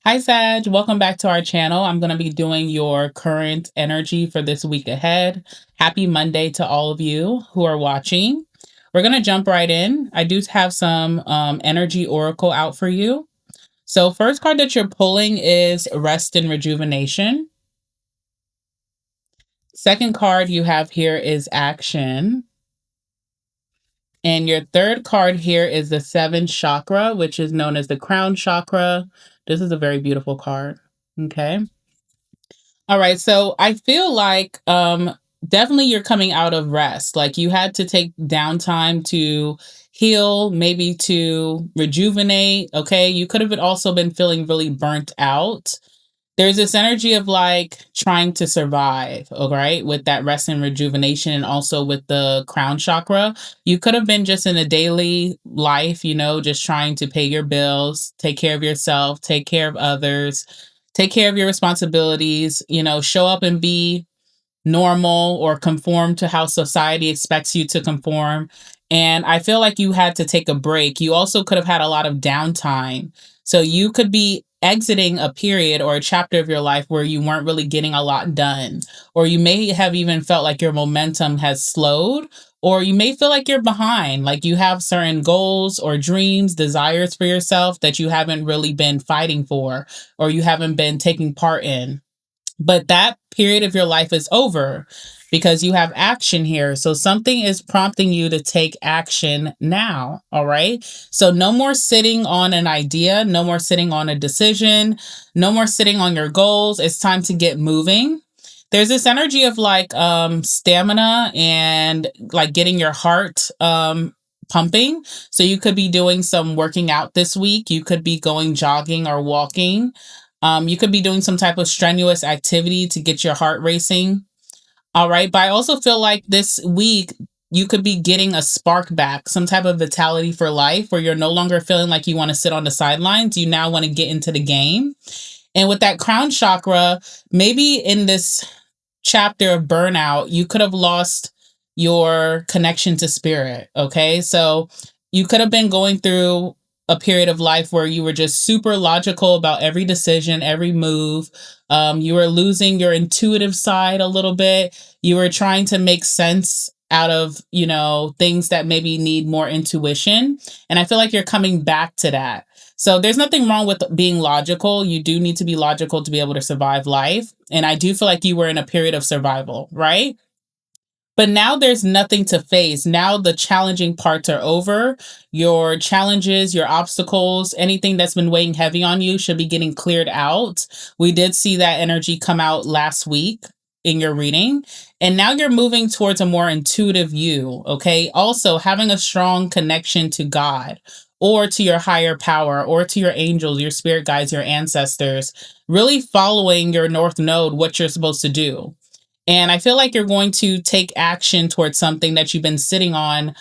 Hi, Sag. Welcome back to our channel. I'm going to be doing your current energy for this week ahead. Happy Monday to all of you who are watching. We're going to jump right in. I do have some energy oracle out for you. So, first card that you're pulling is Rest and Rejuvenation. Second card you have here is Action. And your third card here is the Seventh Chakra, which is known as the Crown Chakra. This is a very beautiful card. Okay. All right, so I feel like definitely you're coming out of rest. Like you had to take downtime to heal, maybe to rejuvenate, okay? You could have also been feeling really burnt out. There's this energy of like trying to survive, all right, with that rest and rejuvenation and also with the crown chakra. You could have been just in a daily life, just trying to pay your bills, take care of yourself, take care of others, take care of your responsibilities, show up and be normal or conform to how society expects you to conform. And I feel like you had to take a break. You also could have had a lot of downtime. So you could be exiting a period or a chapter of your life where you weren't really getting a lot done. Or you may have even felt like your momentum has slowed. Or you may feel like you're behind, like you have certain goals or dreams, desires for yourself that you haven't really been fighting for or you haven't been taking part in. But that period of your life is over because you have action here. So something is prompting you to take action now. All right. So no more sitting on an idea, no more sitting on a decision, no more sitting on your goals. It's time to get moving. There's this energy of like stamina and like getting your heart pumping. So you could be doing some working out this week. You could be going jogging or walking. You could be doing some type of strenuous activity to get your heart racing. All right. But I also feel like this week, you could be getting a spark back, some type of vitality for life where you're no longer feeling like you want to sit on the sidelines. You now want to get into the game. And with that crown chakra, maybe in this chapter of burnout, you could have lost your connection to spirit. Okay. So you could have been going through a period of life where you were just super logical about every decision, every move. You were losing your intuitive side a little bit. You were trying to make sense out of, things that maybe need more intuition. And I feel like you're coming back to that. So there's nothing wrong with being logical. You do need to be logical to be able to survive life. And I do feel like you were in a period of survival, right? But now there's nothing to face. Now the challenging parts are over. Your challenges, your obstacles, anything that's been weighing heavy on you should be getting cleared out. We did see that energy come out last week in your reading. And now you're moving towards a more intuitive you. Okay. Also, having a strong connection to God or to your higher power or to your angels, your spirit guides, your ancestors, really following your North Node, what you're supposed to do. And I feel like you're going to take action towards something that you've been sitting on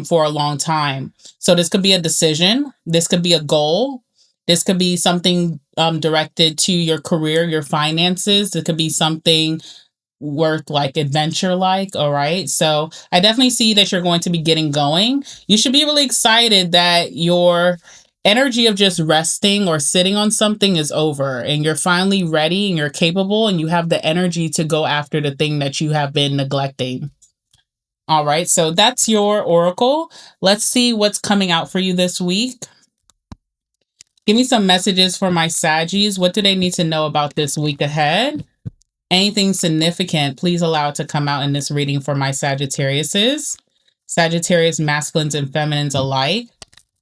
for a long time. So this could be a decision, this could be a goal, this could be something directed to your career, your finances. It could be something worth like adventure like. All right. So I definitely see that you're going to be getting going. You should be really excited that your energy of just resting or sitting on something is over and you're finally ready and you're capable and you have the energy to go after the thing that you have been neglecting. All right. So that's your oracle. Let's see what's coming out for you this week. Give me some messages for my Saggies. What do they need to know about this week ahead? Anything significant, please allow it to come out in this reading for my Sagittariuses. Sagittarius masculines and feminines alike.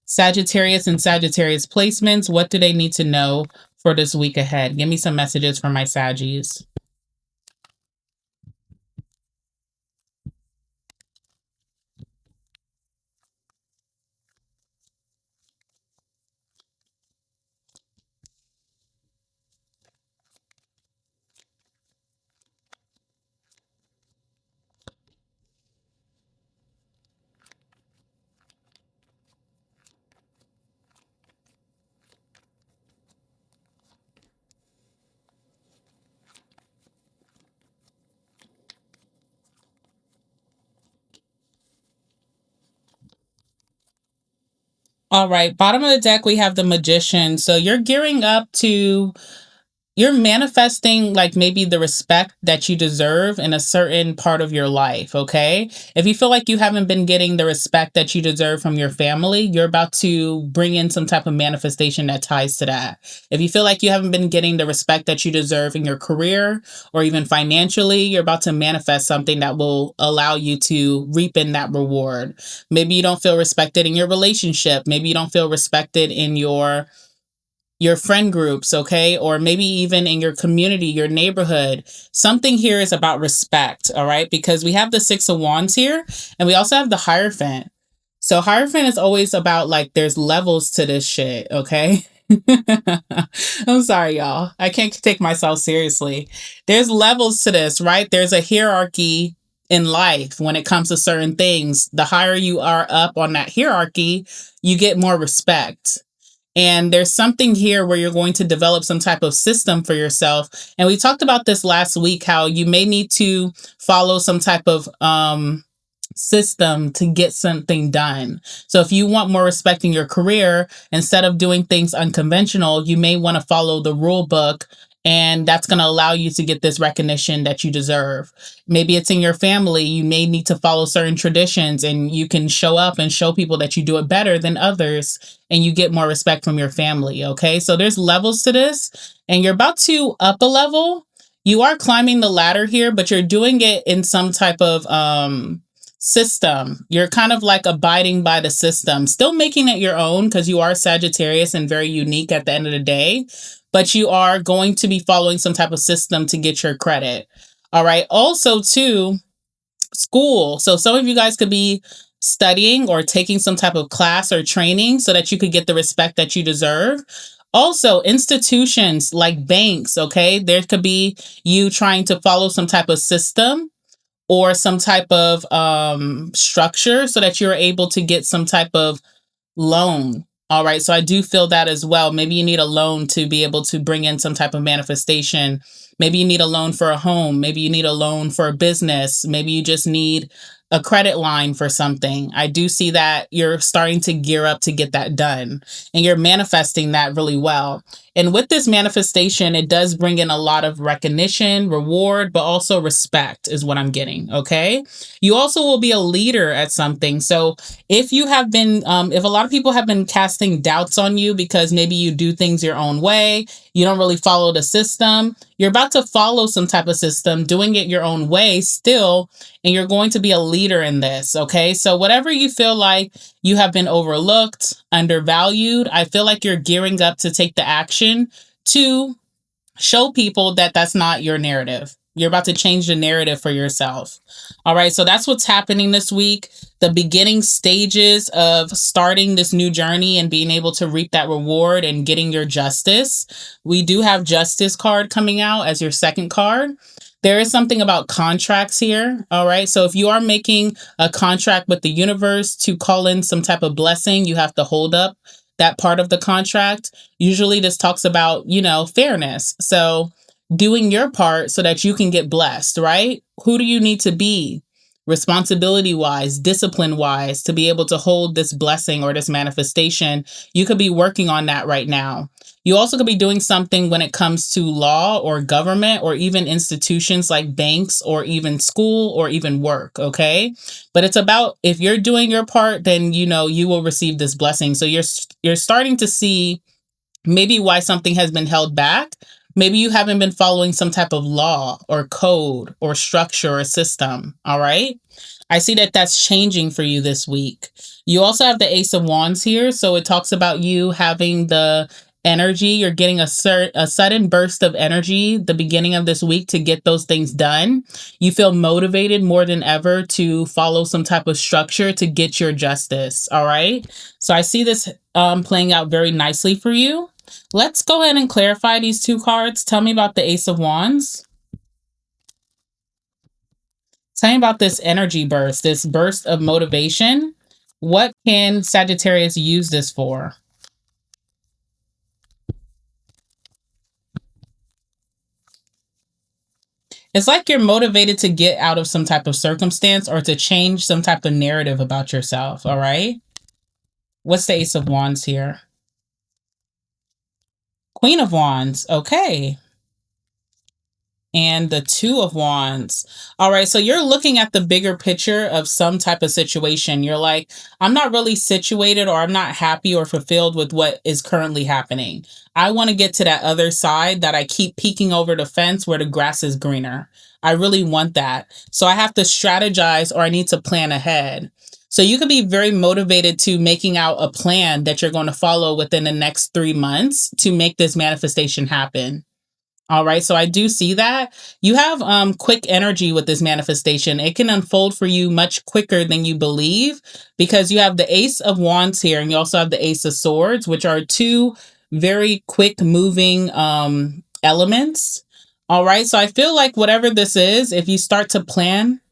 Sagittarius and Sagittarius placements, what do they need to know for this week ahead? Give me some messages for my Saggies. All right, bottom of the deck, we have the Magician. So you're gearing up to you're manifesting like maybe the respect that you deserve in a certain part of your life, okay? If you feel like you haven't been getting the respect that you deserve from your family, you're about to bring in some type of manifestation that ties to that. If you feel like you haven't been getting the respect that you deserve in your career or even financially, you're about to manifest something that will allow you to reap in that reward. Maybe you don't feel respected in your relationship, maybe you don't feel respected in your friend groups, okay? Or maybe even in your community, your neighborhood. Something here is about respect, all right? Because we have the Six of Wands here and we also have the Hierophant. So Hierophant is always about like there's levels to this shit, okay? I'm sorry, y'all. I can't take myself seriously. There's levels to this, right? There's a hierarchy in life when it comes to certain things. The higher you are up on that hierarchy, you get more respect. And there's something here where you're going to develop some type of system for yourself. And we talked about this last week, how you may need to follow some type of system to get something done. So if you want more respect in your career, instead of doing things unconventional, you may want to follow the rule book. And that's going to allow you to get this recognition that you deserve. Maybe it's in your family. You may need to follow certain traditions and you can show up and show people that you do it better than others and you get more respect from your family. Okay. So there's levels to this and you're about to up a level. You are climbing the ladder here, but you're doing it in some type of system. You're kind of like abiding by the system, still making it your own because you are Sagittarius and very unique at the end of the day, but you are going to be following some type of system to get your credit. All right. Also, too, school. So some of you guys could be studying or taking some type of class or training so that you could get the respect that you deserve. Also, institutions like banks, okay? There could be you trying to follow some type of system or some type of structure so that you're able to get some type of loan. All right. So I do feel that as well. Maybe you need a loan to be able to bring in some type of manifestation. Maybe you need a loan for a home. Maybe you need a loan for a business. Maybe you just need a credit line for something. I do see that you're starting to gear up to get that done and you're manifesting that really well. And with this manifestation, it does bring in a lot of recognition, reward, but also respect is what I'm getting. Okay. You also will be a leader at something. So if you have been, if a lot of people have been casting doubts on you because maybe you do things your own way, you don't really follow the system, you're about to follow some type of system, doing it your own way still, and you're going to be a leader in this. Okay. So whatever you feel like you have been overlooked, undervalued, I feel like you're gearing up to take the action to show people that that's not your narrative. You're about to change the narrative for yourself. All right. So that's what's happening this week. The beginning stages of starting this new journey and being able to reap that reward and getting your justice. We do have Justice card coming out as your second card. There is something about contracts here. All right. So if you are making a contract with the universe to call in some type of blessing, you have to hold up that part of the contract. Usually this talks about, fairness. So doing your part so that you can get blessed, right? Who do you need to be responsibility wise, discipline wise to be able to hold this blessing or this manifestation? You could be working on that right now. You also could be doing something when it comes to law or government or even institutions like banks or even school or even work. Okay. But it's about if you're doing your part, then you will receive this blessing. So you're starting to see maybe why something has been held back. Maybe you haven't been following some type of law or code or structure or system. All right. I see that that's changing for you this week. You also have the Ace of Wands here. So it talks about you having the energy. You're getting a sudden burst of energy the beginning of this week to get those things done. You feel motivated more than ever to follow some type of structure to get your justice. All right. So I see this playing out very nicely for you. Let's go ahead and clarify these two cards. Tell me about the Ace of Wands. Tell me about this energy burst, this burst of motivation. What can Sagittarius use this for? It's like you're motivated to get out of some type of circumstance or to change some type of narrative about yourself. All right. What's the Ace of Wands here? Queen of Wands. Okay. And the Two of Wands. All right, so you're looking at the bigger picture of some type of situation. You're like, I'm not really situated or I'm not happy or fulfilled with what is currently happening. I want to get to that other side that I keep peeking over the fence where the grass is greener. I really want that. So I have to strategize or I need to plan ahead. So you could be very motivated to making out a plan that you're going to follow within the next 3 months to make this manifestation happen. All right, so I do see that. You have quick energy with this manifestation. It can unfold for you much quicker than you believe because you have the Ace of Wands here and you also have the Ace of Swords, which are two very quick moving elements. All right, so I feel like whatever this is, if you start to plan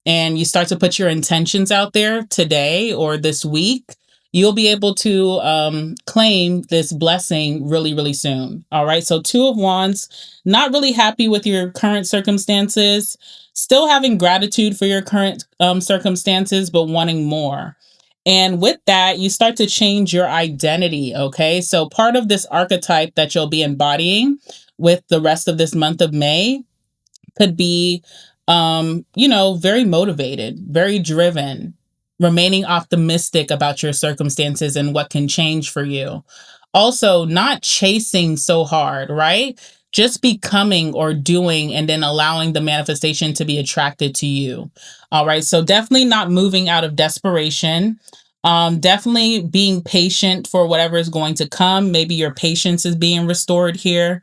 and you start to put your intentions out there today or this week, you'll be able to claim this blessing really, really soon. All right. So, Two of Wands, not really happy with your current circumstances, still having gratitude for your current circumstances, but wanting more. And with that, you start to change your identity. Okay. So, part of this archetype that you'll be embodying with the rest of this month of May could be very motivated, very driven, remaining optimistic about your circumstances and what can change for you. Also, not chasing so hard, right? Just becoming or doing and then allowing the manifestation to be attracted to you. All right. So definitely not moving out of desperation. Definitely being patient for whatever is going to come. Maybe your patience is being restored here.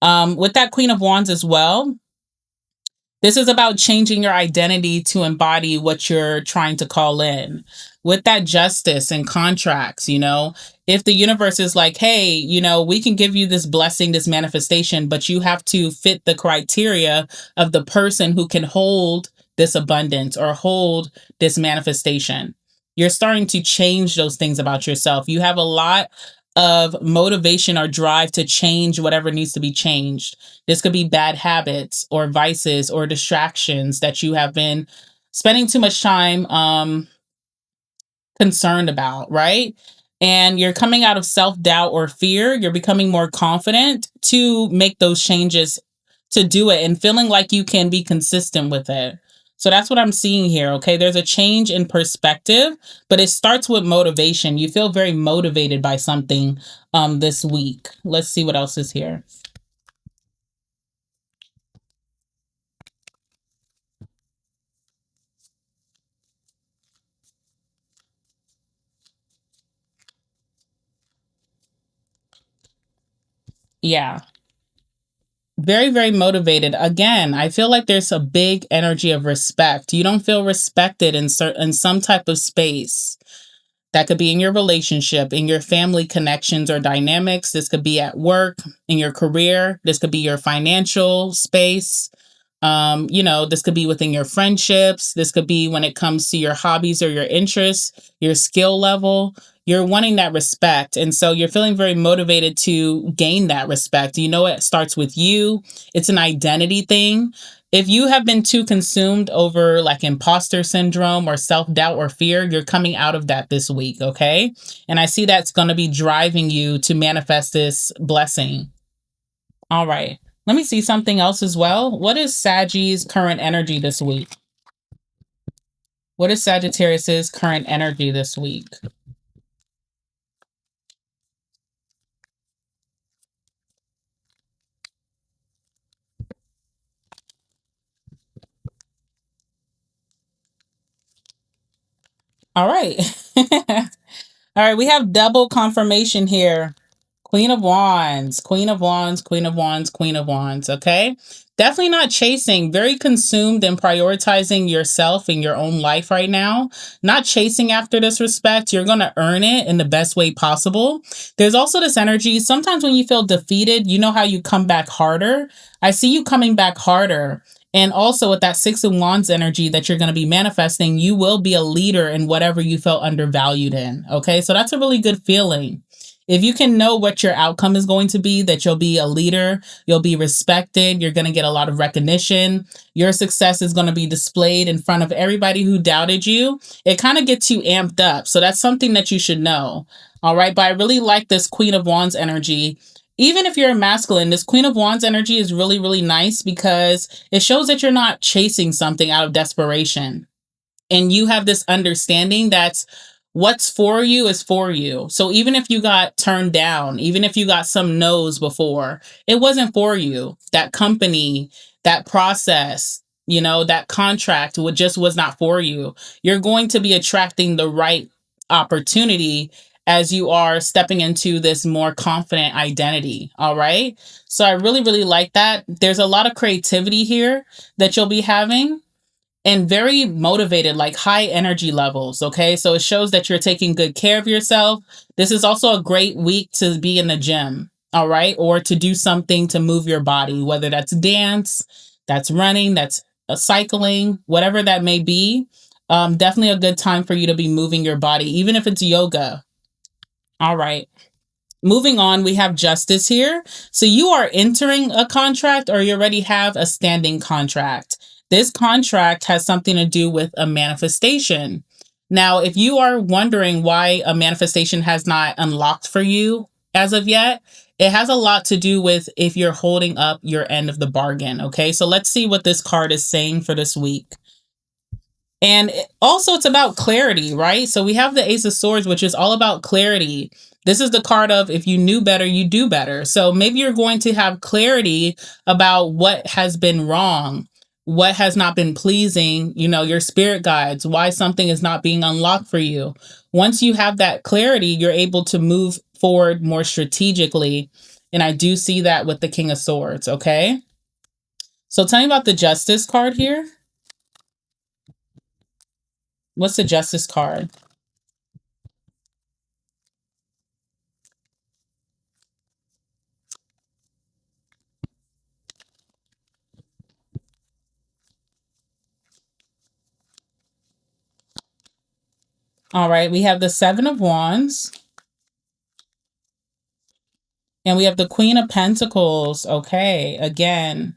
With that Queen of Wands as well, this is about changing your identity to embody what you're trying to call in. With that justice and contracts, if the universe is like, hey, we can give you this blessing, this manifestation, but you have to fit the criteria of the person who can hold this abundance or hold this manifestation. You're starting to change those things about yourself. You have a lot of motivation or drive to change whatever needs to be changed. This could be bad habits or vices or distractions that you have been spending too much time concerned about, right? And you're coming out of self doubt or fear. You're becoming more confident to make those changes, to do it, and feeling like you can be consistent with it. So that's what I'm seeing here. Okay. There's a change in perspective, but it starts with motivation. You feel very motivated by something this week. Let's see what else is here. Yeah. Very, very motivated. Again, I feel like there's a big energy of respect. You don't feel respected in some type of space. That could be in your relationship, in your family connections or dynamics. This could be at work, in your career. This could be your financial space. This could be within your friendships. This could be when it comes to your hobbies or your interests, your skill level. You're wanting that respect. And so you're feeling very motivated to gain that respect. It starts with you, it's an identity thing. If you have been too consumed over like imposter syndrome or self doubt or fear, you're coming out of that this week. Okay. And I see that's going to be driving you to manifest this blessing. All right. Let me see something else as well. What is Sagi's current energy this week? What is Sagittarius's current energy this week? All right. All right, we have double confirmation here. Queen of Wands, Queen of Wands, Queen of Wands, Queen of Wands. Okay. Definitely not chasing, very consumed and prioritizing yourself and your own life right now. Not chasing after this respect. You're going to earn it in the best way possible. There's also this energy. Sometimes when you feel defeated, you know how you come back harder. I see you coming back harder. And also with that Six of Wands energy that you're going to be manifesting, you will be a leader in whatever you felt undervalued in. Okay. So that's a really good feeling. If you can know what your outcome is going to be, that you'll be a leader, you'll be respected, you're going to get a lot of recognition, your success is going to be displayed in front of everybody who doubted you, it kind of gets you amped up. So that's something that you should know. All right. But I really like this Queen of Wands energy. Even if you're a masculine, this Queen of Wands energy is really, really nice because it shows that you're not chasing something out of desperation, and you have this understanding that's what's for you is for you. So even if you got turned down, even if you got some no's before, it wasn't for you. That company, that process, that contract would just was not for you. You're going to be attracting the right opportunity as you are stepping into this more confident identity. All right. So I really, really like that. There's a lot of creativity here that you'll be having, and very motivated, like high energy levels. Okay. So it shows that you're taking good care of yourself. This is also a great week to be in the gym. All right. Or to do something to move your body, whether that's dance, that's running, that's cycling, whatever that may be. Definitely a good time for you to be moving your body, even if it's yoga. All right. Moving on, we have justice here. So you are entering a contract, or you already have a standing contract. This contract has something to do with a manifestation. Now, if you are wondering why a manifestation has not unlocked for you as of yet, it has a lot to do with if you're holding up your end of the bargain. Okay, so let's see what this card is saying for this week. And also, it's about clarity, right? So we have the Ace of Swords, which is all about clarity. This is the card of if you knew better, you do better. So maybe you're going to have clarity about what has been wrong, what has not been pleasing, your spirit guides, why something is not being unlocked for you. Once you have that clarity, you're able to move forward more strategically. And I do see that with the King of Swords, okay? So tell me about the Justice card here. What's the Justice card? All right, we have the Seven of Wands, and we have the Queen of Pentacles. Okay, again,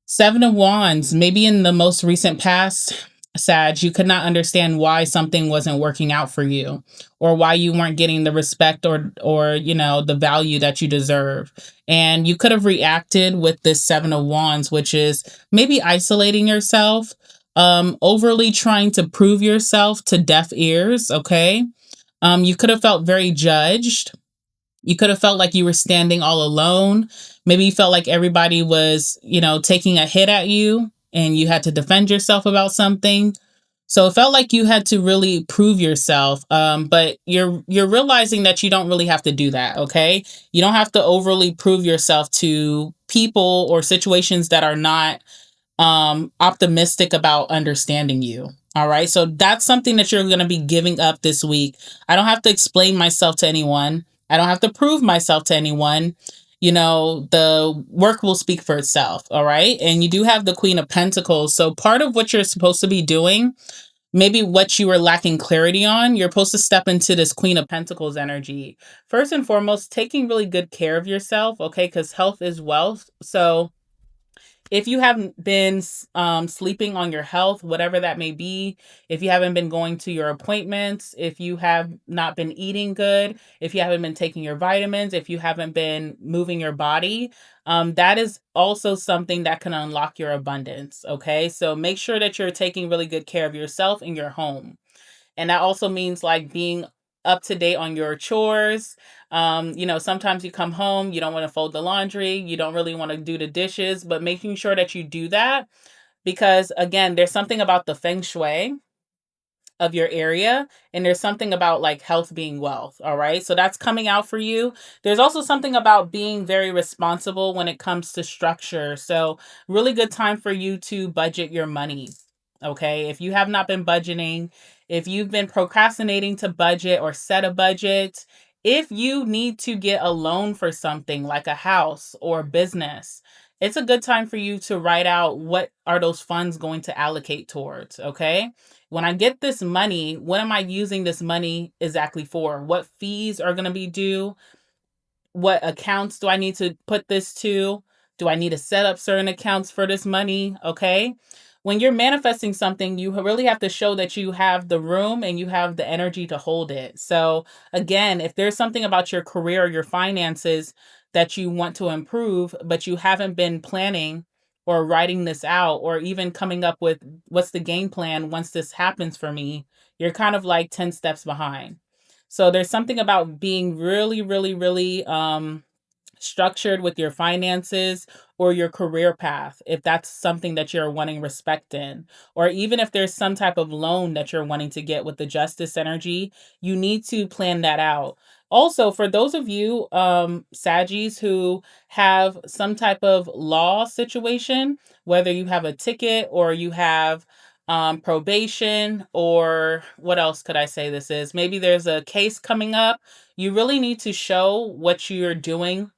Seven of Wands. Maybe in the most recent past, Sag, you could not understand why something wasn't working out for you, or why you weren't getting the respect or the value that you deserve. And you could have reacted with this Seven of Wands, which is maybe isolating yourself, overly trying to prove yourself to deaf ears. Okay. You could have felt very judged. You could have felt like you were standing all alone. Maybe you felt like everybody was, taking a hit at you and you had to defend yourself about something. So it felt like you had to really prove yourself. But you're realizing that you don't really have to do that. Okay, you don't have to overly prove yourself to people or situations that are not optimistic about understanding you. All right. So that's something that you're going to be giving up this week. I don't have to explain myself to anyone. I don't have to prove myself to anyone. The work will speak for itself. All right. And you do have the Queen of Pentacles. So part of what you're supposed to be doing, maybe what you were lacking clarity on, you're supposed to step into this Queen of Pentacles energy. First and foremost, taking really good care of yourself. Okay. Because health is wealth. So if you haven't been sleeping on your health, whatever that may be, if you haven't been going to your appointments, if you have not been eating good, if you haven't been taking your vitamins, if you haven't been moving your body, that is also something that can unlock your abundance. Okay. So make sure that you're taking really good care of yourself in your home. And that also means like being up to date on your chores. Sometimes you come home, you don't want to fold the laundry, you don't really want to do the dishes, but making sure that you do that, because again, there's something about the feng shui of your area, and there's something about like health being wealth. All right, so that's coming out for you. There's also something about being very responsible when it comes to structure. So really good time for you to budget your money. Okay, if you have not been budgeting, if you've been procrastinating to budget or set a budget, if you need to get a loan for something like a house or business, It's a good time for you to write out what are those funds going to allocate towards, okay? When I get this money, what am I using this money exactly for? What fees are going to be due? What accounts do I need to put this to? Do I need to set up certain accounts for this money? Okay. When you're manifesting something, you really have to show that you have the room and you have the energy to hold it. So, again, if there's something about your career or your finances that you want to improve, but you haven't been planning or writing this out or even coming up with what's the game plan once this happens for me, you're kind of like 10 steps behind. So there's something about being really, really, really structured with your finances or your career path, if that's something that you're wanting respect in, or even if there's some type of loan that you're wanting to get with the justice energy, you need to plan that out. Also, for those of you Saggies who have some type of law situation, whether you have a ticket or you have probation, or what else could I say this is? Maybe there's a case coming up. You really need to show what you're doing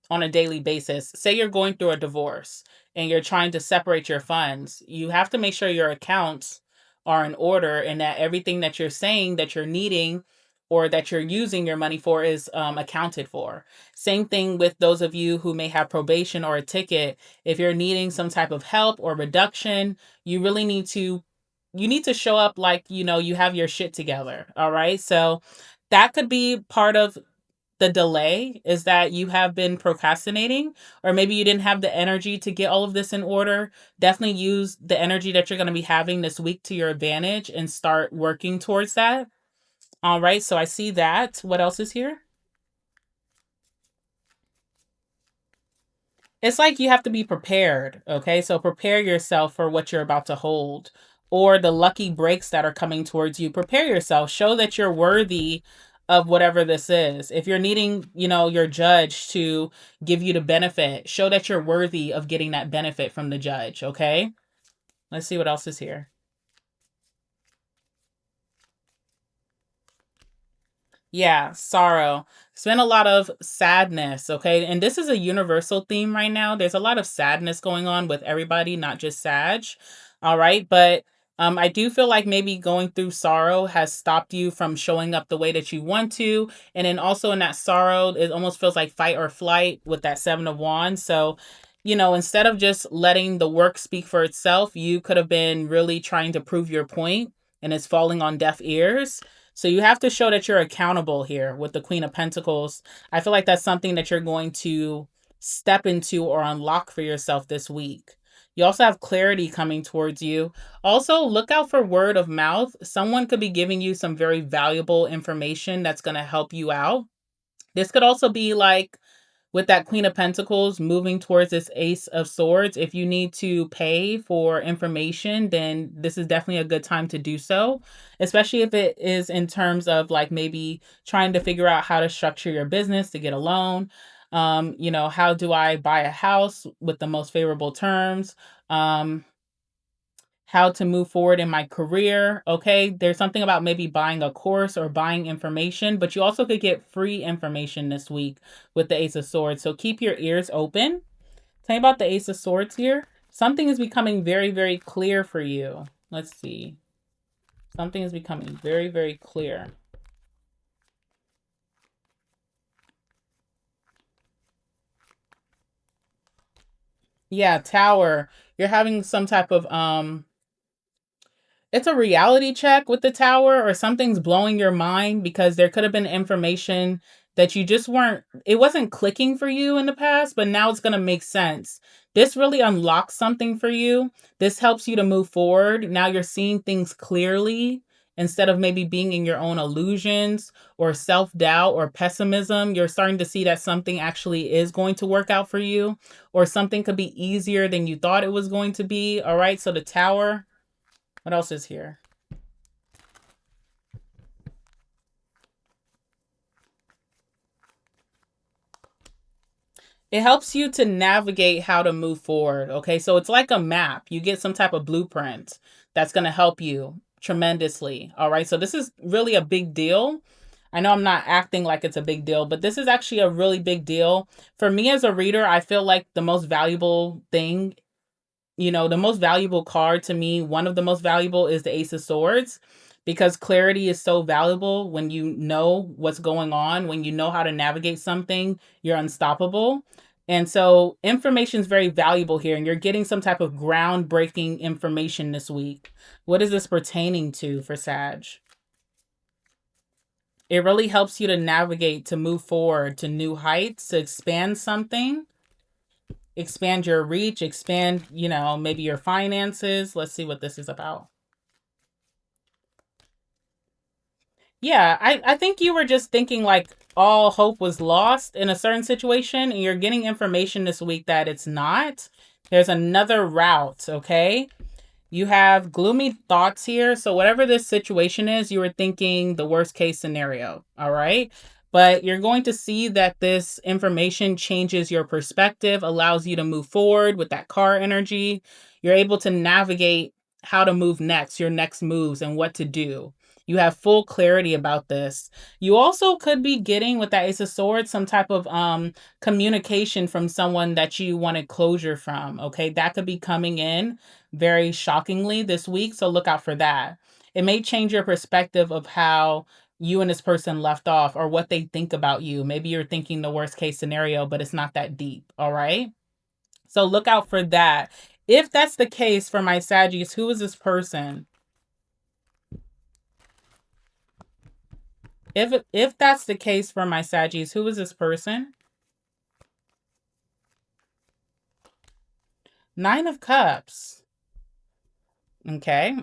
on a daily basis. Say you're going through a divorce and you're trying to separate your funds, you have to make sure your accounts are in order and that everything that you're saying that you're needing or that you're using your money for is accounted for. Same thing with those of you who may have probation or a ticket. If you're needing some type of help or reduction, you really need to show up like you have your shit together. All right, so that could be part of the delay, is that you have been procrastinating, or maybe you didn't have the energy to get all of this in order. Definitely use the energy that you're going to be having this week to your advantage and start working towards that. All right, so I see that. What else is here? It's like you have to be prepared, okay? So prepare yourself for what you're about to hold or the lucky breaks that are coming towards you. Prepare yourself. Show that you're worthy of whatever this is. If you're needing, your judge to give you the benefit, show that you're worthy of getting that benefit from the judge, okay? Let's see what else is here. Yeah, sorrow. It's been a lot of sadness, okay? And this is a universal theme right now. There's a lot of sadness going on with everybody, not just Sag. All right, but I do feel like maybe going through sorrow has stopped you from showing up the way that you want to. And then also in that sorrow, it almost feels like fight or flight with that Seven of Wands. So, instead of just letting the work speak for itself, you could have been really trying to prove your point and it's falling on deaf ears. So you have to show that you're accountable here with the Queen of Pentacles. I feel like that's something that you're going to step into or unlock for yourself this week. You also have clarity coming towards you. Also, look out for word of mouth. Someone could be giving you some very valuable information that's going to help you out. This could also be like with that Queen of Pentacles moving towards this Ace of Swords. If you need to pay for information, then this is definitely a good time to do so, especially if it is in terms of like maybe trying to figure out how to structure your business to get a loan. How do I buy a house with the most favorable terms? How to move forward in my career. Okay. There's something about maybe buying a course or buying information, but you also could get free information this week with the Ace of Swords. So keep your ears open. Tell me about the Ace of Swords here. Something is becoming very, very clear for you. Let's see. Something is becoming very, very clear. Yeah, Tower. You're having some type of it's a reality check with the tower, or something's blowing your mind because there could have been information that you just weren't, it wasn't clicking for you in the past, but now it's going to make sense. This really unlocks something for you. This helps you to move forward. Now you're seeing things clearly instead of maybe being in your own illusions or self-doubt or pessimism. You're starting to see that something actually is going to work out for you, or something could be easier than you thought it was going to be. All right, so the tower. What else is here? It helps you to navigate how to move forward. Okay. So it's like a map. You get some type of blueprint that's going to help you tremendously. All right. So this is really a big deal. I know I'm not acting like it's a big deal, but this is actually a really big deal. For me as a reader, I feel like the most valuable thing, the most valuable card to me, one of the most valuable is the Ace of Swords, because clarity is so valuable. When you know what's going on, when you know how to navigate something, you're unstoppable. And so information is very valuable here, and you're getting some type of groundbreaking information this week. What is this pertaining to for Sag? It really helps you to navigate, to move forward to new heights, to expand something, expand your reach, expand, maybe your finances. Let's see what this is about. Yeah, I think you were just thinking like all hope was lost in a certain situation, and you're getting information this week that it's not. There's another route, okay? You have gloomy thoughts here. So, whatever this situation is, you were thinking the worst case scenario. All right. But you're going to see that this information changes your perspective, allows you to move forward with that car energy. You're able to navigate how to move next, your next moves, and what to do. You have full clarity about this. You also could be getting with that Ace of Swords some type of communication from someone that you wanted closure from. Okay. That could be coming in very shockingly this week. So look out for that. It may change your perspective of how you and this person left off or what they think about you. Maybe you're thinking the worst case scenario, but it's not that deep. All right. So look out for that. If that's the case for my Saggies, who is this person? If that's the case for my Saggies, who is this person? Nine of Cups. Okay.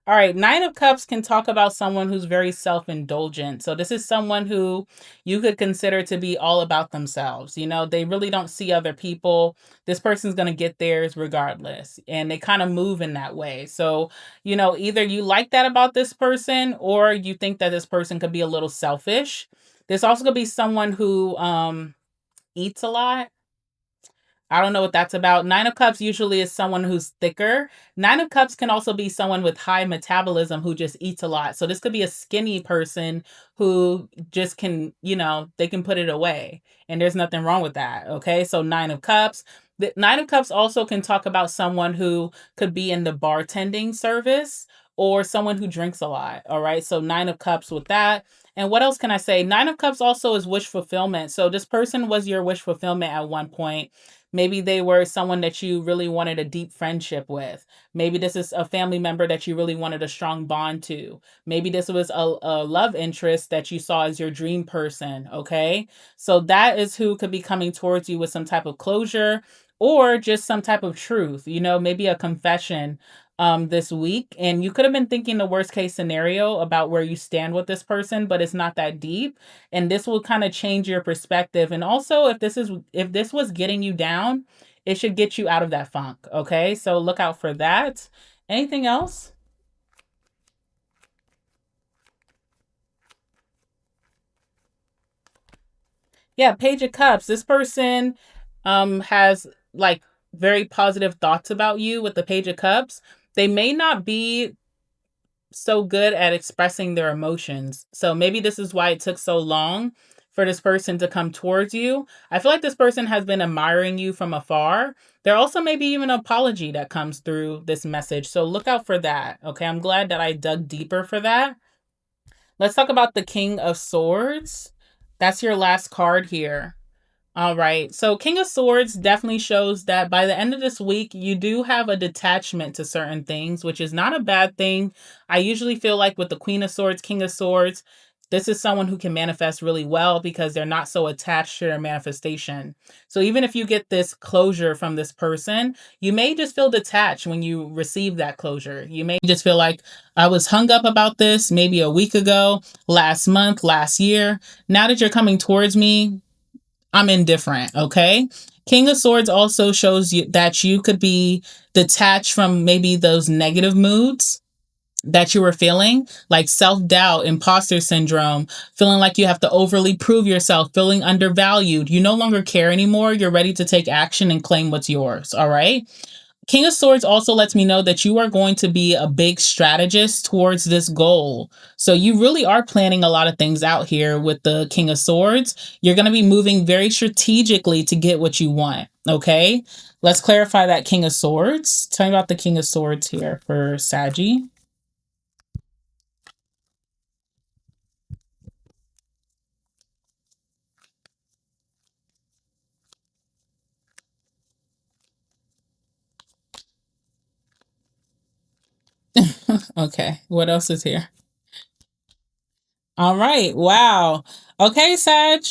All right, Nine of Cups can talk about someone who's very self-indulgent. So this is someone who you could consider to be all about themselves. They really don't see other people. This person's going to get theirs regardless. And they kind of move in that way. So, either you like that about this person or you think that this person could be a little selfish. There's also going to be someone who eats a lot. I don't know what that's about. Nine of Cups usually is someone who's thicker. Nine of Cups can also be someone with high metabolism who just eats a lot. So this could be a skinny person who just can, they can put it away. And there's nothing wrong with that. Okay. So Nine of Cups. The Nine of Cups also can talk about someone who could be in the bartending service or someone who drinks a lot. All right. So Nine of Cups with that. And what else can I say? Nine of Cups also is wish fulfillment. So this person was your wish fulfillment at one point. Maybe they were someone that you really wanted a deep friendship with. Maybe this is a family member that you really wanted a strong bond to. Maybe this was a love interest that you saw as your dream person. Okay. So that is who could be coming towards you with some type of closure or just some type of truth, maybe a confession this week. And you could have been thinking the worst case scenario about where you stand with this person, but it's not that deep. And this will kind of change your perspective. And also if this was getting you down, it should get you out of that funk. Okay. So look out for that. Anything else? Yeah, Page of Cups. This person has like very positive thoughts about you with the Page of Cups. They may not be so good at expressing their emotions. So maybe this is why it took so long for this person to come towards you. I feel like this person has been admiring you from afar. There also may be even an apology that comes through this message. So look out for that. Okay. I'm glad that I dug deeper for that. Let's talk about the King of Swords. That's your last card here. All right. So King of Swords definitely shows that by the end of this week, you do have a detachment to certain things, which is not a bad thing. I usually feel like with the Queen of Swords, King of Swords, this is someone who can manifest really well because they're not so attached to their manifestation. So even if you get this closure from this person, you may just feel detached when you receive that closure. You may just feel like I was hung up about this maybe a week ago, last month, last year. Now that you're coming towards me, I'm indifferent, okay? King of Swords also shows you that you could be detached from maybe those negative moods that you were feeling, like self-doubt, imposter syndrome, feeling like you have to overly prove yourself, feeling undervalued. You no longer care anymore. You're ready to take action and claim what's yours, all right? King of Swords also lets me know that you are going to be a big strategist towards this goal. So you really are planning a lot of things out here with the King of Swords. You're going to be moving very strategically to get what you want. Okay. Let's clarify that King of Swords. Tell me about the King of Swords here for Saggy. Okay. What else is here? All right. Wow. Okay, Sag,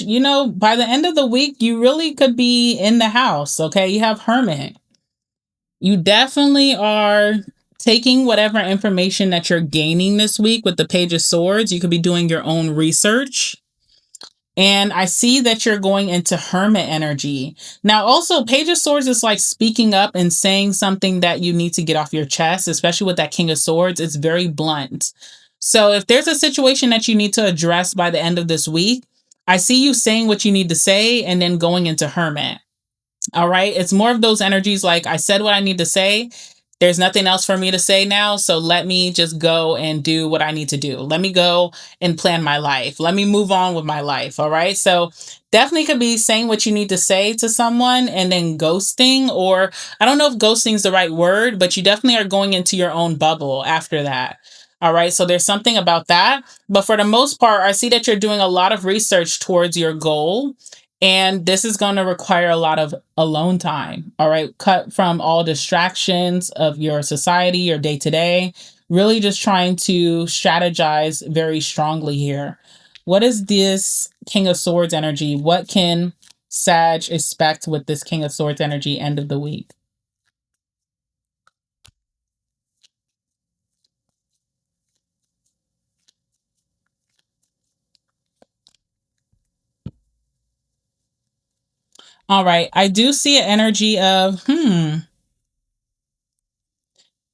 by the end of the week, you really could be in the house. Okay. You have Hermit. You definitely are taking whatever information that you're gaining this week with the Page of Swords. You could be doing your own research. And I see that you're going into hermit energy. Now, also, Page of Swords is like speaking up and saying something that you need to get off your chest, especially with that King of Swords. It's very blunt. So, if there's a situation that you need to address by the end of this week, I see you saying what you need to say and then going into hermit. All right. It's more of those energies like I said what I need to say. There's nothing else for me to say now. So let me just go and do what I need to do. Let me go and plan my life. Let me move on with my life. All right. So definitely could be saying what you need to say to someone and then ghosting, or I don't know if ghosting is the right word, but you definitely are going into your own bubble after that. All right. So there's something about that. But for the most part, I see that you're doing a lot of research towards your goal, and this is going to require a lot of alone time. All right. Cut from all distractions of your society, your day to day. Really just trying to strategize very strongly here. What is this King of Swords energy? What can Sag expect with this King of Swords energy end of the week? All right. I do see an energy of,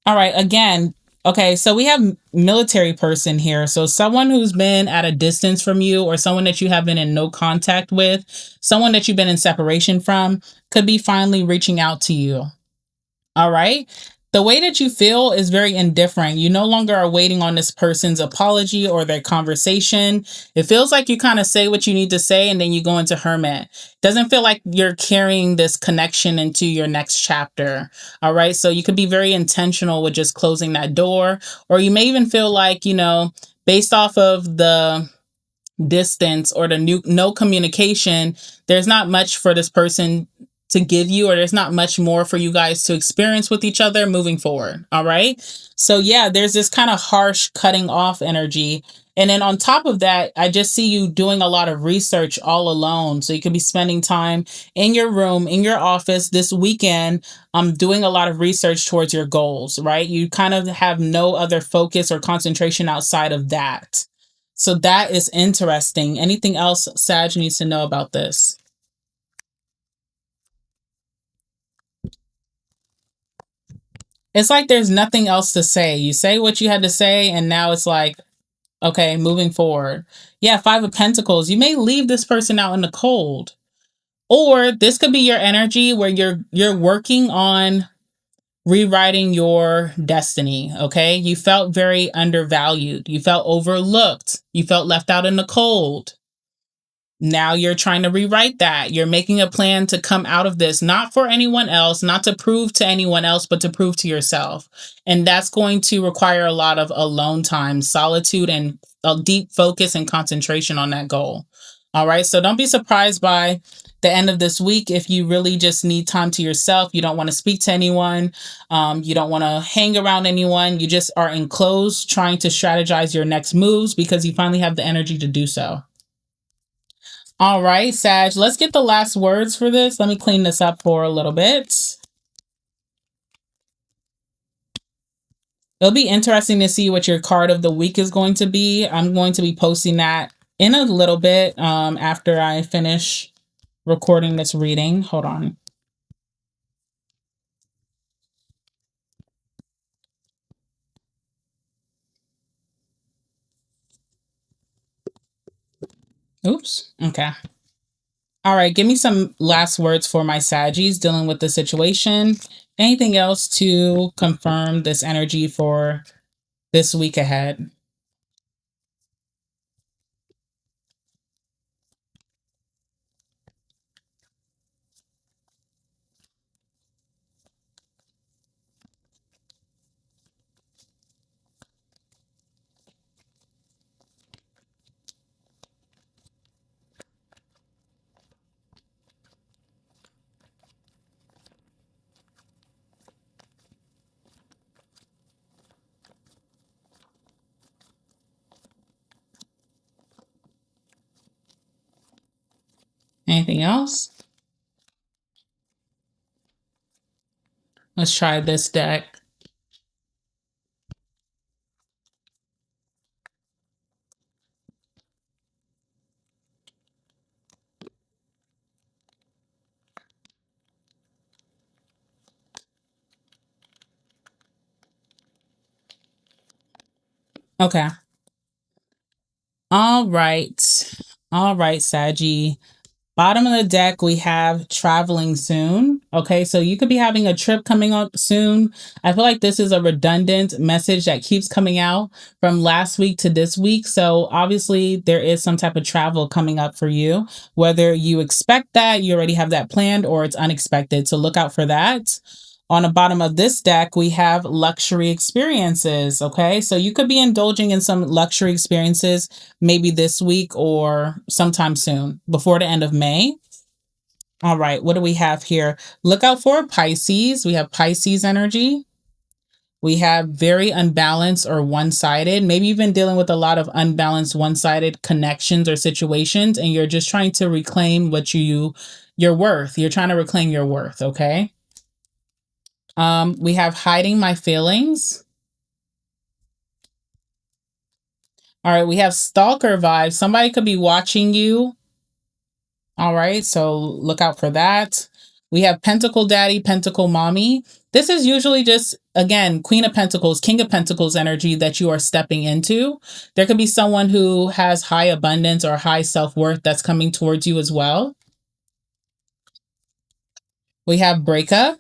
All right, again, okay, so we have military person here. So someone who's been at a distance from you, or someone that you have been in no contact with, someone that you've been in separation from, could be finally reaching out to you. All right. The way that you feel is very indifferent. You no longer are waiting on this person's apology or their conversation. It feels like you kind of say what you need to say and then you go into hermit. Doesn't feel like you're carrying this connection into your next chapter. All right. So you could be very intentional with just closing that door, or you may even feel like, based off of the distance or the new no communication, there's not much for this person to give you, or there's not much more for you guys to experience with each other moving forward. All right. So yeah, there's this kind of harsh cutting off energy. And then on top of that, I just see you doing a lot of research all alone. So you could be spending time in your room, in your office this weekend, doing a lot of research towards your goals, right? You kind of have no other focus or concentration outside of that. So that is interesting. Anything else Sag needs to know about this? It's like there's nothing else to say. You say what you had to say, and now it's like, okay, moving forward. Yeah, Five of Pentacles. You may leave this person out in the cold. Or this could be your energy where you're working on rewriting your destiny, okay? You felt very undervalued. You felt overlooked. You felt left out in the cold. Now you're trying to rewrite that. You're making a plan to come out of this, not for anyone else, not to prove to anyone else, but to prove to yourself. And that's going to require a lot of alone time, solitude, and a deep focus and concentration on that goal. All right. So don't be surprised by the end of this week if you really just need time to yourself. You don't want to speak to anyone. You don't want to hang around anyone. You just are enclosed trying to strategize your next moves because you finally have the energy to do so. All right, Sag, let's get the last words for this. Let me clean this up for a little bit. It'll be interesting to see what your card of the week is going to be. I'm going to be posting that in a little bit after I finish recording this reading. Hold on. Oops. Okay. All right, give me some last words for my Saggies dealing with the situation. Anything else to confirm this energy for this week ahead? Anything else? Let's try this deck. Okay. All right. All right, Saggy. Bottom of the deck, we have traveling soon. Okay, so you could be having a trip coming up soon. I feel like this is a redundant message that keeps coming out from last week to this week. So obviously, there is some type of travel coming up for you. Whether you expect that, you already have that planned, or it's unexpected. So look out for that. On the bottom of this deck, we have luxury experiences. Okay, so you could be indulging in some luxury experiences maybe this week or sometime soon before the end of May. All right, what do we have here? Look out for Pisces. We have Pisces energy. We have very unbalanced or one sided. Maybe you've been dealing with a lot of unbalanced, one sided connections or situations, and you're just trying to reclaim your worth. You're trying to reclaim your worth. Okay. We have hiding my feelings. All right, we have stalker vibes. Somebody could be watching you. All right, so look out for that. We have Pentacle Daddy, Pentacle Mommy. This is usually just, again, Queen of Pentacles, King of Pentacles energy that you are stepping into. There could be someone who has high abundance or high self worth that's coming towards you as well. We have Breakup.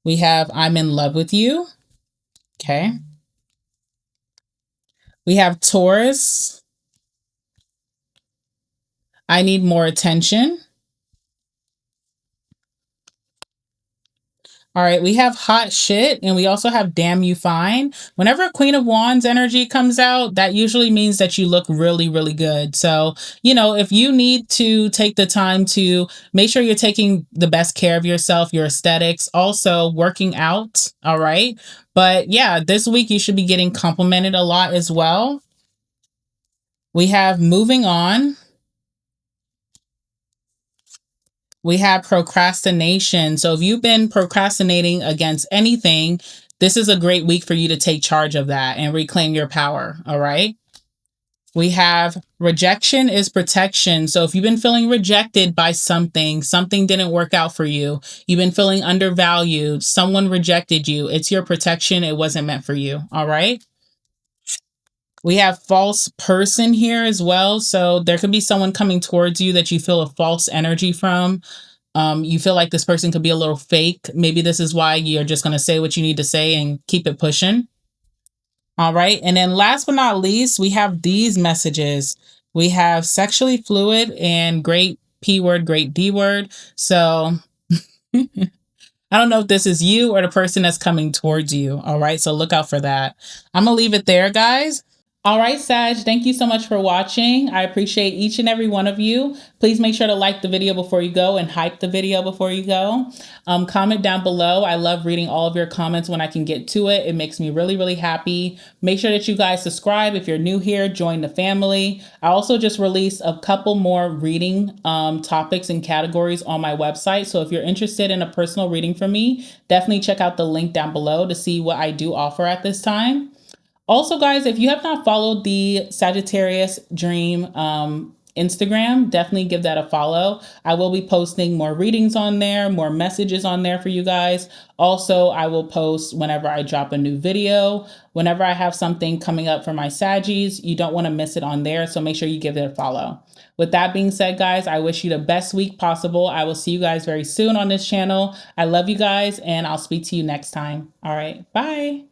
We have I'm in love with you. Okay. We have Taurus. I need more attention. All right, we have hot shit and we also have damn you fine. Whenever Queen of Wands energy comes out, that usually means that you look really, really good. So, if you need to take the time to make sure you're taking the best care of yourself, your aesthetics, also working out. All right. But yeah, this week you should be getting complimented a lot as well. We have moving on. We have procrastination. So if you've been procrastinating against anything, this is a great week for you to take charge of that and reclaim your power. All right. We have rejection is protection. So if you've been feeling rejected by something didn't work out for you, you've been feeling undervalued, someone rejected you, it's your protection. It wasn't meant for you. All right. We have false person here as well. So there could be someone coming towards you that you feel a false energy from. You feel like this person could be a little fake. Maybe this is why you're just going to say what you need to say and keep it pushing. All right. And then last but not least, we have these messages. We have sexually fluid and great P word, great D word. So I don't know if this is you or the person that's coming towards you. All right. So look out for that. I'm going to leave it there, guys. All right, Sag, thank you so much for watching. I appreciate each and every one of you. Please make sure to like the video before you go and hype the video before you go. Comment down below. I love reading all of your comments when I can get to it. It makes me really, really happy. Make sure that you guys subscribe. If you're new here, join the family. I also just released a couple more reading topics and categories on my website. So if you're interested in a personal reading from me, definitely check out the link down below to see what I do offer at this time. Also, guys, if you have not followed the Sagittarius Dream Instagram, definitely give that a follow. I will be posting more readings on there, more messages on there for you guys. Also, I will post whenever I drop a new video, whenever I have something coming up for my Saggies. You don't want to miss it on there, so make sure you give it a follow. With that being said, guys, I wish you the best week possible. I will see you guys very soon on this channel. I love you guys, and I'll speak to you next time. All right, bye.